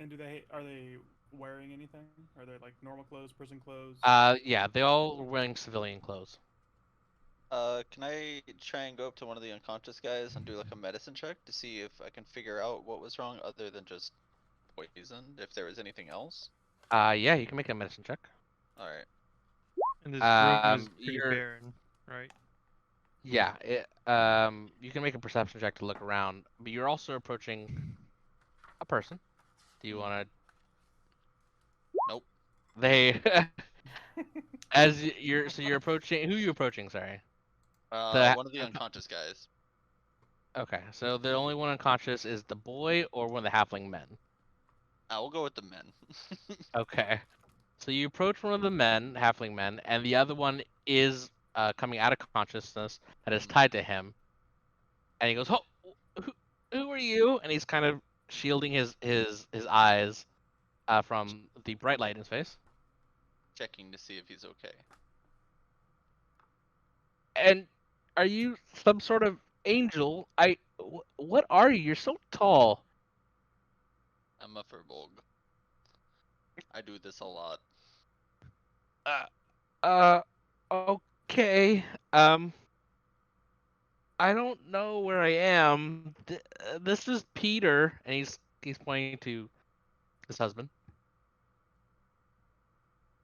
And are they wearing anything? Are they like normal clothes, prison clothes? Yeah, they all were wearing civilian clothes. Can I try and go up to one of the unconscious guys and do like a medicine check to see if I can figure out what was wrong other than just poisoned, if there was anything else? Yeah, you can make a medicine check. Alright. And this room is pretty You're barren, right? yeah. You can make a perception check to look around, but you're also approaching a person. Do you want to? Nope. They you're approaching. Who are you approaching? Sorry. The One of the unconscious guys. Okay, so the only one unconscious is the boy or one of the halfling men. We'll go with the men. Okay. So you approach one of the men, halfling men, and the other one is coming out of consciousness that is tied to him. And he goes, "Oh, who, who are you?" And he's kind of shielding his eyes from the bright light in his face. Checking to see if he's okay. And are you some sort of angel? What are you? You're so tall. I'm a Furbolg. I do this a lot. Uh, uh, okay. I don't know where I am. This is Peter, and he's pointing to his husband.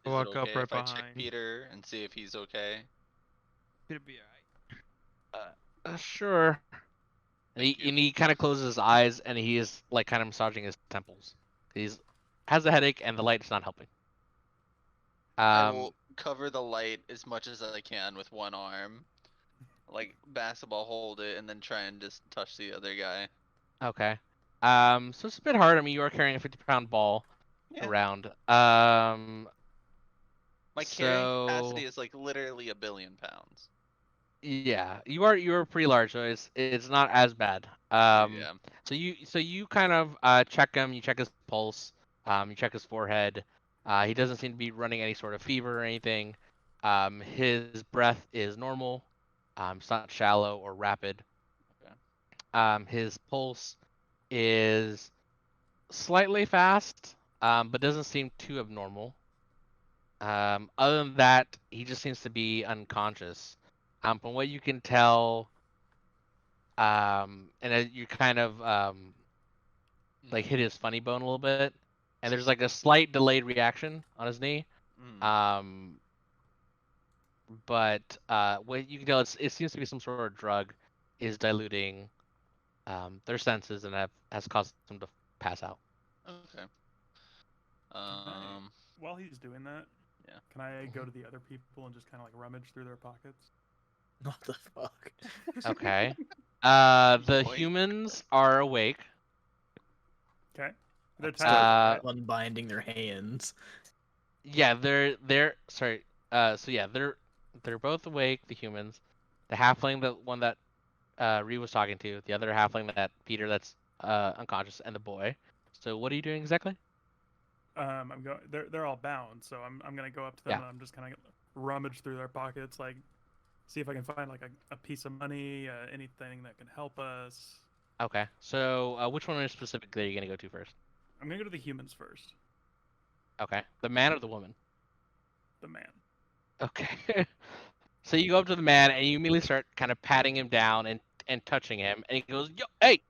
Is it Walk up okay right if I check behind. Peter and see if he's okay? It'll be alright. Sure. And Thank you. he kind of closes his eyes, and he is like kind of massaging his temples. He's has a headache, and the light's not helping. I will cover the light as much as I can with one arm. Like basketball hold it and then try and just touch the other guy. Okay. So it's a bit hard. I mean, you are carrying a 50-pound ball around. My carrying capacity is like literally 1,000,000,000 pounds. Yeah, you are pretty large, so it's not as bad. Yeah. So you kind of check him. You check his pulse. You check his forehead. He doesn't seem to be running any sort of fever or anything. His breath is normal. It's not shallow or rapid. His pulse is slightly fast, but doesn't seem too abnormal. Other than that, he just seems to be unconscious. From what you can tell, and you kind of like hit his funny bone a little bit, and there's like a slight delayed reaction on his knee. But what you can tell, it seems to be some sort of drug is diluting their senses and has caused them to pass out. Okay. While he's doing that, yeah. Can I go to the other people and just kind of like rummage through their pockets? What the fuck? Okay. The humans are awake. Okay. They're tired. Unbinding their hands. Yeah, they're sorry. So yeah, they're both awake. The humans, the halfling, the one that Ree was talking to, the other halfling that Peter that's unconscious, and the boy. So what are you doing exactly? I'm going. They're all bound, so I'm gonna go up to them and I'm just kind of rummage through their pockets, like see if I can find like a piece of money, anything that can help us. Okay. So which one specifically are you gonna go to first? I'm gonna go to the humans first. Okay. The man or the woman? The man. Okay. So you go up to the man and you immediately start kind of patting him down and touching him, and he goes, "Yo, hey,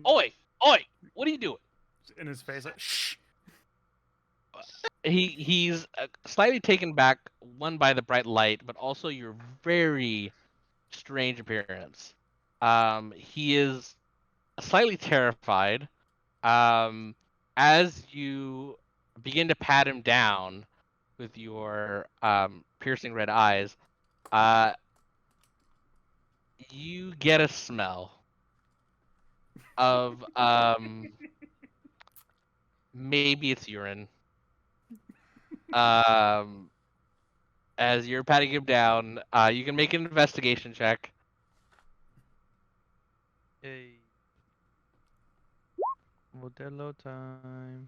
oi, what are you doing?" In his face, like, shh. He's slightly taken back, one by the bright light, but also your very strange appearance. He is slightly terrified. As you begin to pat him down with your piercing red eyes, you get a smell of maybe it's urine. As you're patting him down, you can make an investigation check. Hey. Modelo time.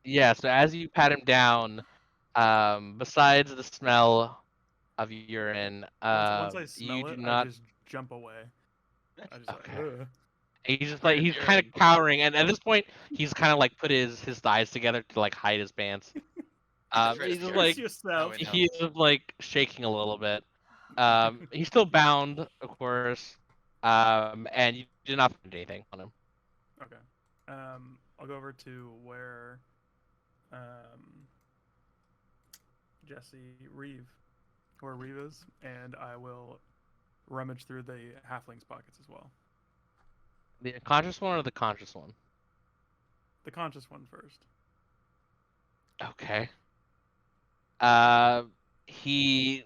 Yeah, so as you pat him down, besides the smell of urine, once I smell you do it, not... I just jump away. I just okay. like, ugh. He's just like he's You're kind a- of cowering, and at this point, he's kind of like put his thighs together to like hide his pants. Frisk, He's just you're- Brace like yourself. we know. he's like shaking a little bit. He's still bound, of course. And you did not find anything on him. Okay. I'll go over to where Jesse Reeve, where Reeve is, and I will rummage through the halfling's pockets as well. The unconscious one or the conscious one? The conscious one first. Okay. He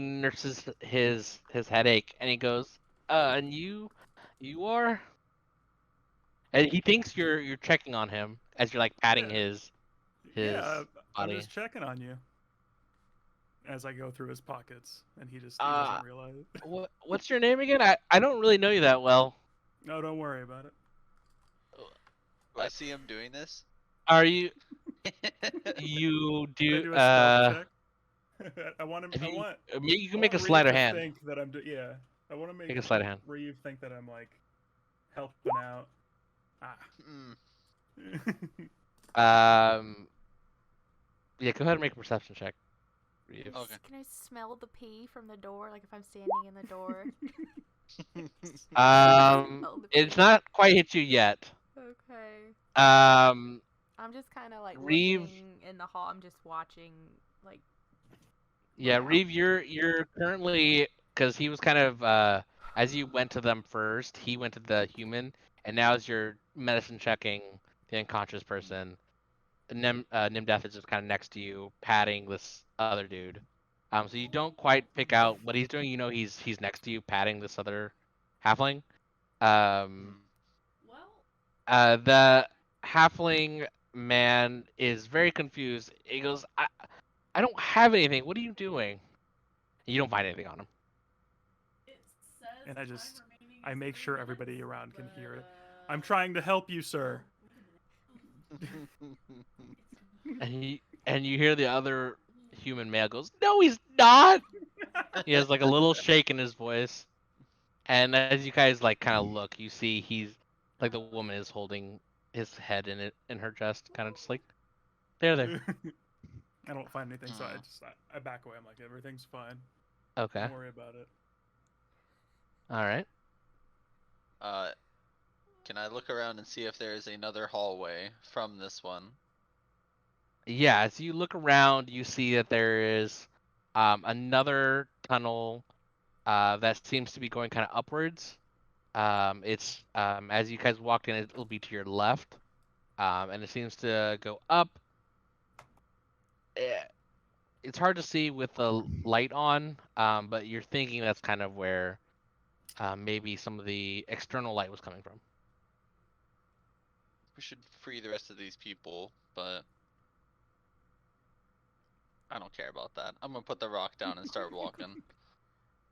nurses his headache and he goes, and you are, and he thinks you're checking on him as you're like patting Yeah. his Yeah, I'm body. just checking on you. As I go through his pockets, and he doesn't realize it. What's your name again? I don't really know you that well. No, don't worry about it. Do I see him doing this? Are you Can I do do a stealth check? I want him. if I you, want. you I can make a want sleight Reeve of to hand. Think that I'm. Yeah, I want to make a sleight of hand. Reeve think that I'm like helping out. Mm. Yeah, go ahead and make a perception check. Reeve. Okay. Can I smell the pee from the door? Like if I'm standing in the door. Smell the It's pee. not quite hit you yet. Okay. Um, I'm just kind of like Reeve- looking in the hall. I'm just watching, like. yeah, Wow. Reeve, you're currently because he was kind of as you went to them first, he went to the human, and now as you're medicine checking the unconscious person, Nimdeath is just kind of next to you, patting this other dude. So you don't quite pick out what he's doing. You know he's next to you, patting this other halfling. The halfling man is very confused. He goes, I don't have anything. What are you doing? You don't find anything on him. And I make sure everybody around can hear it. I'm trying to help you, sir. And you hear the other human male goes, no, he's not. He has like a little shake in his voice. And as you guys like kind of look, you see he's like the woman is holding his head in her chest, kind of just like there. I don't find anything, so I back away. I'm like, everything's fine. Okay. Don't worry about it. All right. Can I look around and see if there is another hallway from this one? Yeah, as you look around, you see that there is another tunnel that seems to be going kind of upwards. It's as you guys walked in, it'll be to your left, and it seems to go up. It's hard to see with the light on, but you're thinking that's kind of where maybe some of the external light was coming from. We should free the rest of these people, but I don't care about that. I'm gonna put the rock down and start walking.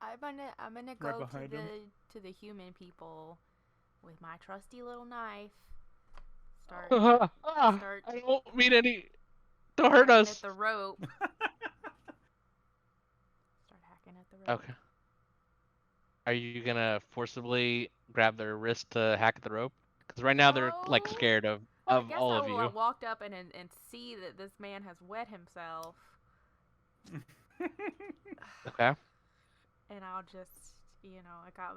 I'm gonna Right go behind him. to the human people with my trusty little knife. Start I don't mean any. Don't hurt hacking us. at the rope. Start hacking at the rope. Okay. Are you gonna forcibly grab their wrist to hack at the rope? Because right now they're like No. scared of Well, I guess all I of will you. walked up and see that this man has wet himself, Okay. and I'll just, I got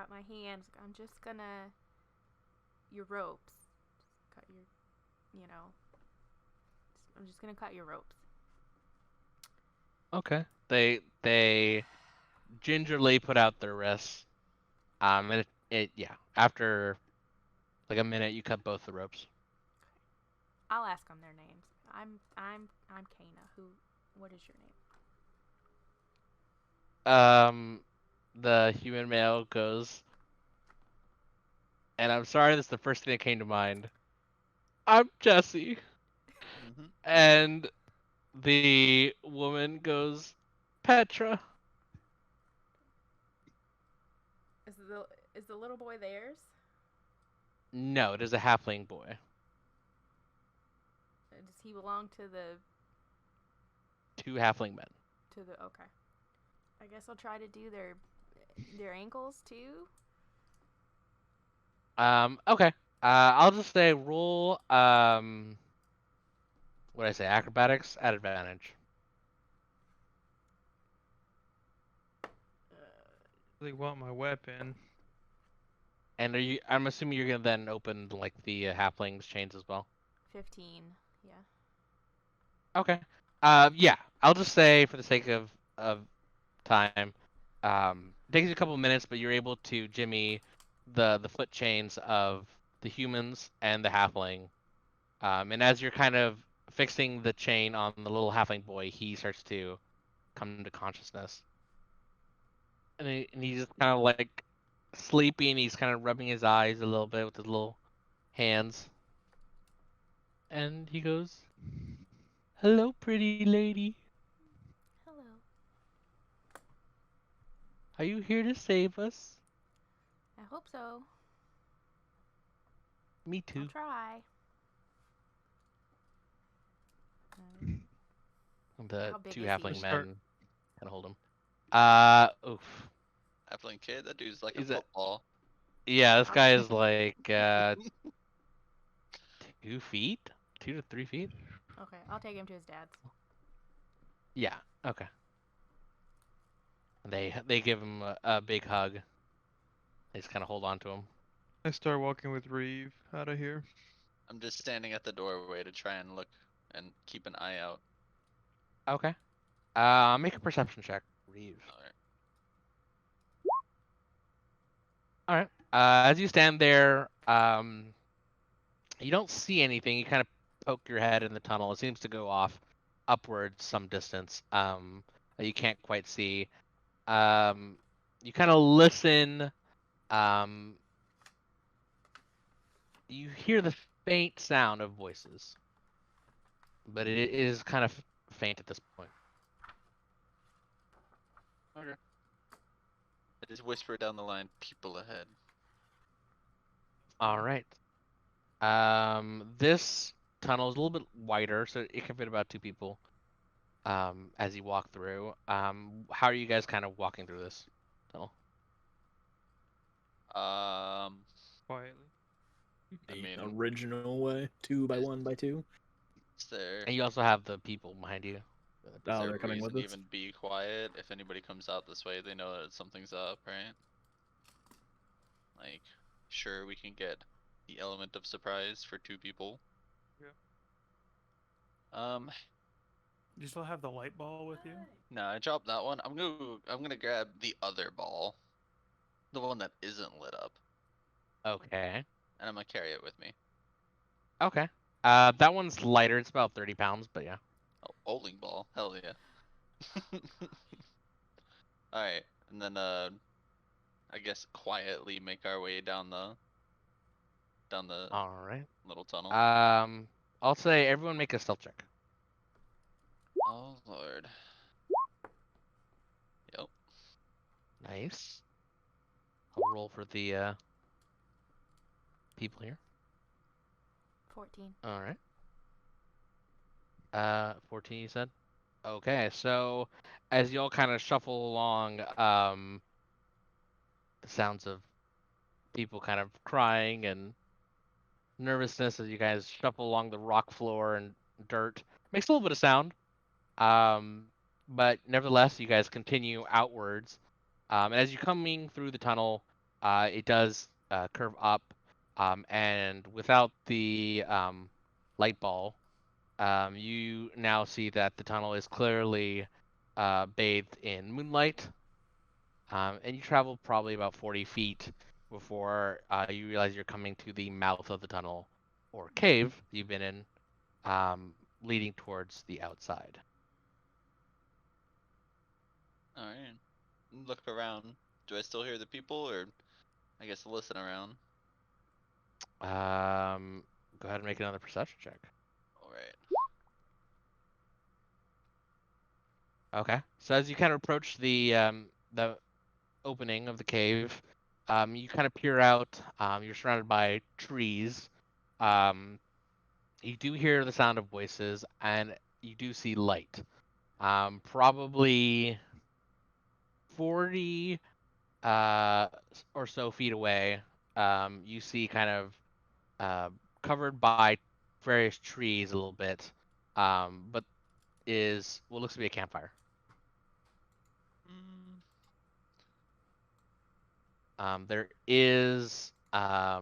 my hands. I'm just gonna your ropes. Cut your, I'm just gonna cut your ropes. Okay. They gingerly put out their wrists. And yeah. After like a minute, you cut both the ropes. I'll ask them their names. I'm Kana. What is your name? The human male goes, and I'm sorry, this is the first thing that came to mind. I'm Jesse. Mm-hmm. And the woman goes, Petra. Is the little boy theirs? No, it is a halfling boy. Does he belong to the Two halfling men. okay. I guess I'll try to do their ankles too. Okay. I'll just say roll. What did I say? Acrobatics at advantage. Really want my weapon. And are you? I'm assuming you're gonna then open like the halflings chains as well. 15. Yeah. Okay. Yeah. I'll just say for the sake of time, it takes you a couple of minutes, but you're able to jimmy the foot chains of the humans and the halfling. And as you're kind of fixing the chain on the little halfling boy, he starts to come to consciousness. And he's just kind of like sleepy, and he's kind of rubbing his eyes a little bit with his little hands. And he goes, "Hello, pretty lady. Hello. Are you here to save us?" I hope so. Me I'll too. try. The How big two is he? halfling Just men start- kind of hold him. Oof. Halfling kid, that dude's like a He's a- football. Yeah, this I'll- guy is like 2 feet, 2 to 3 feet. Okay, I'll take him to his dad's. Yeah. Okay. And they give him a big hug. They just kind of hold on to him. I start walking with Reeve out of here. I'm just standing at the doorway to try and look and keep an eye out. Okay. Make a perception check, Reeve. Alright. All right. As you stand there, you don't see anything. You kind of poke your head in the tunnel. It seems to go off upwards some distance. That you can't quite see. You kind of listen. You hear the faint sound of voices, but it is kind of faint at this point. Okay. I just whisper down the line, people ahead. All right. This tunnel is a little bit wider, so it can fit about 2 people. As you walk through. How are you guys kind of walking through this tunnel? Quietly. I The mean- original way, 2 by 1 by 2. Is there, And you also have the people behind you. is Oh, there they're a coming reason with to us? even be quiet? If anybody comes out this way, they know that something's up, right? Like, sure, we can get the element of surprise for 2 people. Yeah. Do you still have the light ball with you? No, I dropped that one. I'm gonna grab the other ball, the one that isn't lit up, Okay. and I'm gonna carry it with me. Okay. That one's lighter. It's about 30 pounds, but yeah. Oh, bowling ball, hell yeah. All right, and then I guess quietly make our way down the All right. little tunnel. I'll say everyone make a stealth check. Oh lord. Yep. Nice. I'll roll for the people here. 14. All right. 14 you said? Okay, so as y'all kind of shuffle along, the sounds of people kind of crying and nervousness as you guys shuffle along the rock floor and dirt makes a little bit of sound. But nevertheless, you guys continue outwards. And as you're coming through the tunnel, it does curve up. And without the light ball, you now see that the tunnel is clearly bathed in moonlight. And you travel probably about 40 feet before you realize you're coming to the mouth of the tunnel or cave you've been in, leading towards the outside. All right. Look around. Do I still hear the people, or I guess listen around? Go ahead and make another perception check. All right. Okay. So as you kind of approach the opening of the cave, you kind of peer out. You're surrounded by trees. You do hear the sound of voices, and you do see light. Probably 40 or so feet away. you see kind of covered by various trees a little bit, but is what looks to be a campfire. There is a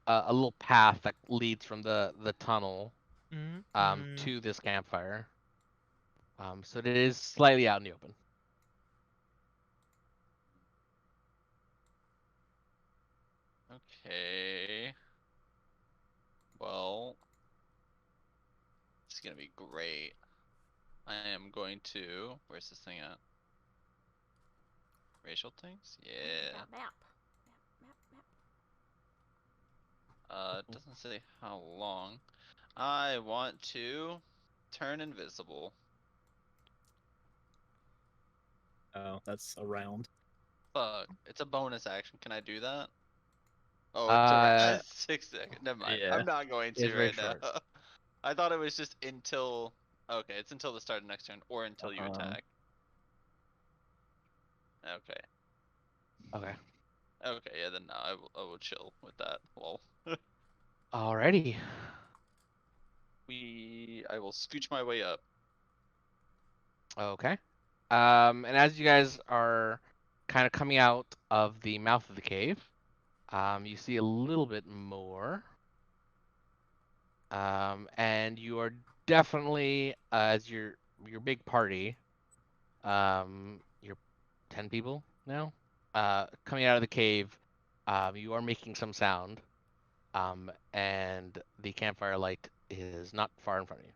little path that leads from the tunnel to this campfire. So it is slightly out in the open. Okay. Well, it's gonna be great. I am going to. Where's this thing at? Racial things? Yeah. Map. Map. It doesn't say how long. I want to turn invisible. Oh, that's a round. Fuck. It's a bonus action. Can I do that? Oh, it's a 6 seconds. Never mind. yeah. I'm not going It's to very right now. short. I thought it was just until. Okay, it's until the start of next turn or until you attack. Okay. Okay. Okay, yeah, then no, I will chill with that. Lol. Alrighty. I will scooch my way up. Okay. And as you guys are kind of coming out of the mouth of the cave, you see a little bit more. And you are definitely, as your big party, you're 10 people now, coming out of the cave, you are making some sound, and the campfire light is not far in front of you.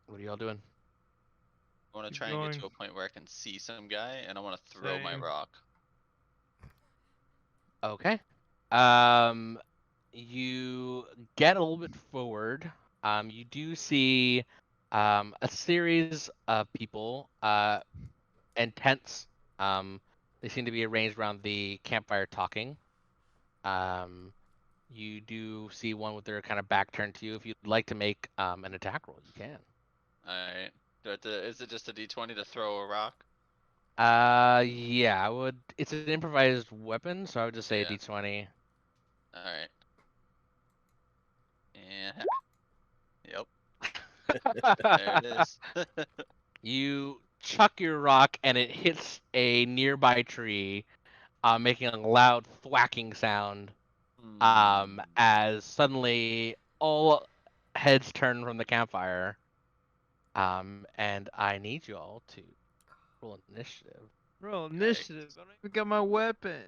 What are y'all doing? I want to Keep try and get going. to a point where I can see some guy, and I want to throw my Same. rock. Okay. You get a little bit forward. You do see a series of people and tents. They seem to be arranged around the campfire talking. You do see one with their kind of back turned to you. If you'd like to make an attack roll, you can. Alright. Is it just a d20 to throw a rock? Yeah, I would. It's an improvised weapon, so I would just say Yeah. a d20. Alright. Yeah. Yep. There it is. You chuck your rock and it hits a nearby tree, making a loud thwacking sound. As suddenly all heads turn from the campfire. And I need you all to roll initiative. Roll initiative. I don't even got my weapon.